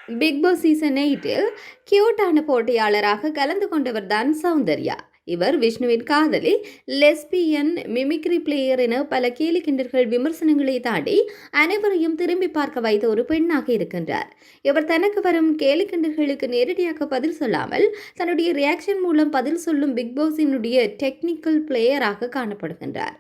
Big Boss season 8இல் கியூட்டான போட்டியாளராக கலந்து கொண்டவர்தான் சௌந்தர்யா. இவர் விஷ்ணுவின் காதலி, லெஸ்பியன், மிமிக்ரி பிளேயர் என பல கேலி கிண்டல்கள் விமர்சனங்களை தாண்டி அனைவரையும் திரும்பி பார்க்க வைத்த ஒரு பெண்ணாக இருக்கின்றார். இவர் தனக்கு வரும் கேலி கிண்டல்களுக்கு நேரடியாக பதில் சொல்லாமல் தன்னுடைய ரியாக்ஷன் மூலம் பதில் சொல்லும் பிக் பாஸினுடைய டெக்னிக்கல் பிளேயராக காணப்படுகின்றார்.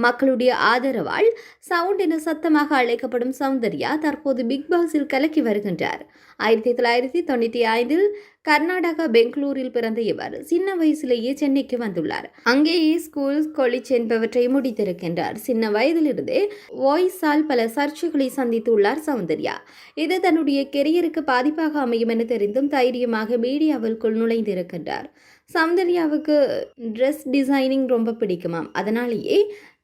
மக்களுடைய ஆதரவால் சவுண்ட் என சத்தமாக அழைக்கப்படும் சௌந்தர்யா தற்போது பிக் பாஸில் கலக்கி வருகின்றார். 1995இல் கர்நாடகா பெங்களூரில் பிறந்த இவர் சின்ன வயசிலேயே சென்னைக்கு வந்துள்ளார். அங்கேயே ஸ்கூல், காலேஜ் என்பவற்றை முடித்திருக்கின்றார். சின்ன வயதிலிருந்தே வாய்ஸால் பல சர்ச்சைகளை சந்தித்துள்ளார் சௌந்தர்யா. இது தன்னுடைய கெரியருக்கு பாதிப்பாக அமையும் என தெரிந்தும் தைரியமாக மீடியாவிற்குள் நுழைந்திருக்கின்றார். சௌந்தர்யாவுக்கு ட்ரெஸ் டிசைனிங் ரொம்ப பிடிக்குமாம். அதனாலேயே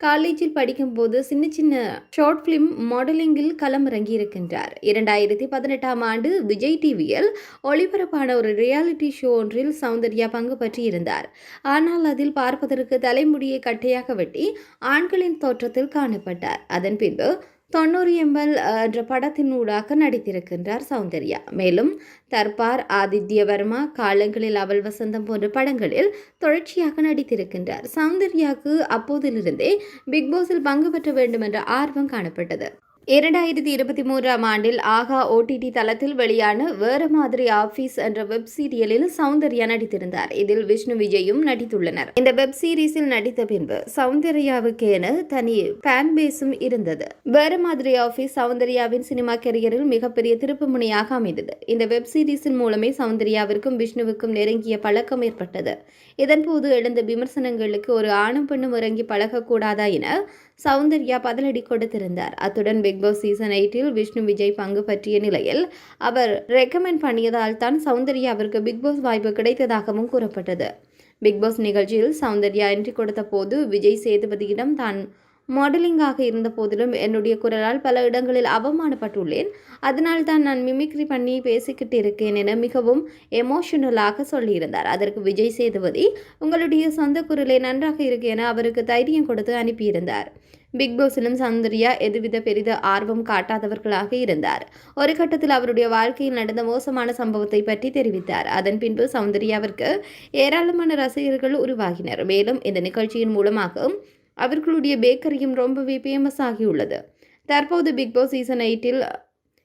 காலேஜில் படிக்கும்போது சின்ன சின்ன ஷார்ட் ஃபிலிம் மாடலிங்கில் களமிறங்கி இருக்கின்றார். 2018ஆம் ஆண்டு விஜய் டிவியில் ஒளிபரப்பான ஒரு ரியாலிட்டி ஷோ ஒன்றில் சௌந்தர்யா பங்கு பற்றி இருந்தார். ஆனால் அதில் பார்ப்பதற்கு தலைமுடியை கட்டையாக வெட்டி ஆண்களின் தோற்றத்தில் காணப்பட்டார். அதன் பின்பு 90 என்ற படத்தினூடாக நடித்திருக்கின்றார் சௌந்தர்யா. மேலும் தர்பார், ஆதித்யவர்மா, காலங்களில் அவள் வசந்தம் போன்ற படங்களில் தொடர்ச்சியாக நடித்திருக்கின்றார். சௌந்தர்யாவுக்கு அப்போதிலிருந்தே பிக் பாஸில் பங்கு பெற்ற வேண்டும் என்ற ஆர்வம் காணப்பட்டது. 2023ஆம் ஆண்டில் ஆகா OTT தளத்தில் வெளியான வேறு மாதிரி ஆபீஸ் என்ற வெப் சீரியலில் சௌந்தர்யா நடித்திருந்தார். இதில் விஷ்ணு, விஜயும் நடித்துள்ளனர். இந்த வெப் சீரிஸில் நடித்த பின்பு சௌந்தர்யாவுக்கு என தனி ஃபேன் பேஸும் இருந்தது. வேறு மாதிரி ஆபீஸ் சௌந்தர்யாவின் சினிமா கெரியரில் மிகப்பெரிய திருப்பு முனையாக அமைந்தது. இந்த வெப் சீரிஸின் மூலமே சௌந்தர்யாவிற்கும் விஷ்ணுவுக்கும் நெருங்கிய பழக்கம் ஏற்பட்டது. இதன்போது எழுந்த விமர்சனங்களுக்கு ஒரு ஆணும் பெண்ணும் இறங்கி பழகக்கூடாதா என சௌந்தர்யா பதிலடி கொடுத்திருந்தார். அத்துடன் பிக் பாஸ் சீசன் 8இல் விஷ்ணு, விஜய் பங்கு பற்றிய நிலையில் அவர் ரெக்கமெண்ட் பண்ணியதால் தான் சௌந்தர்யாவிற்கு பிக் பாஸ் வாய்ப்பு கிடைத்ததாகவும் கூறப்பட்டது. பிக் பாஸ் நிகழ்ச்சியில் சௌந்தர்யா என்ட்ரி கொடுத்த போது விஜய் சேதுபதியிடம் தான் மாடலிங்காக இருந்த போதிலும் என்னுடைய குரலால் பல இடங்களில் அவமானப்பட்டுள்ளேன், அதனால் தான் நான் மிமிக்ரி பண்ணி பேசிக்கிட்டு இருக்கேன் என மிகவும் எமோஷனலாக சொல்லியிருந்தார். அதற்கு விஜய் சேதுபதி உங்களுடைய சொந்த குரலே நன்றாக இருக்கு என அவருக்கு தைரியம் கொடுத்து அனுப்பியிருந்தார். பிக் பாஸிலும் சௌந்தர்யா எதுவித பெரித ஆர்வம் காட்டாதவர்களாக இருந்தார். ஒரு கட்டத்தில் அவருடைய வாழ்க்கையில் நடந்த மோசமான சம்பவத்தை பற்றி தெரிவித்தார். அதன் பின்பு சௌந்தர்யாவிற்கு ஏராளமான ரசிகர்கள் உருவாகினர். மேலும் இந்த நிகழ்ச்சியின் மூலமாக அவர்களுடைய பேக்கரியும் ரொம்பவே ஃபேமஸ் ஆகியுள்ளது. தற்போது பிக் பாஸ் சீசன் 8இல்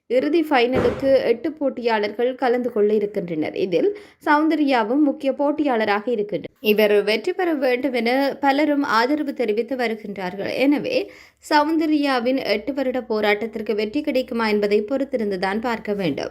இறுதி ஃபைனலுக்கு 8 போட்டியாளர்கள் கலந்து கொள்ள இருக்கின்றனர். இதில் சௌந்தர்யாவும் முக்கிய போட்டியாளராக இருக்கின்றனர். இவர் வெற்றி பெற வேண்டும் என பலரும் ஆதரவு தெரிவித்து வருகின்றார்கள். எனவே சௌந்தர்யாவின் 8 வருட போராட்டத்திற்கு வெற்றி கிடைக்குமா என்பதை பொறுத்திருந்துதான் பார்க்க வேண்டும்.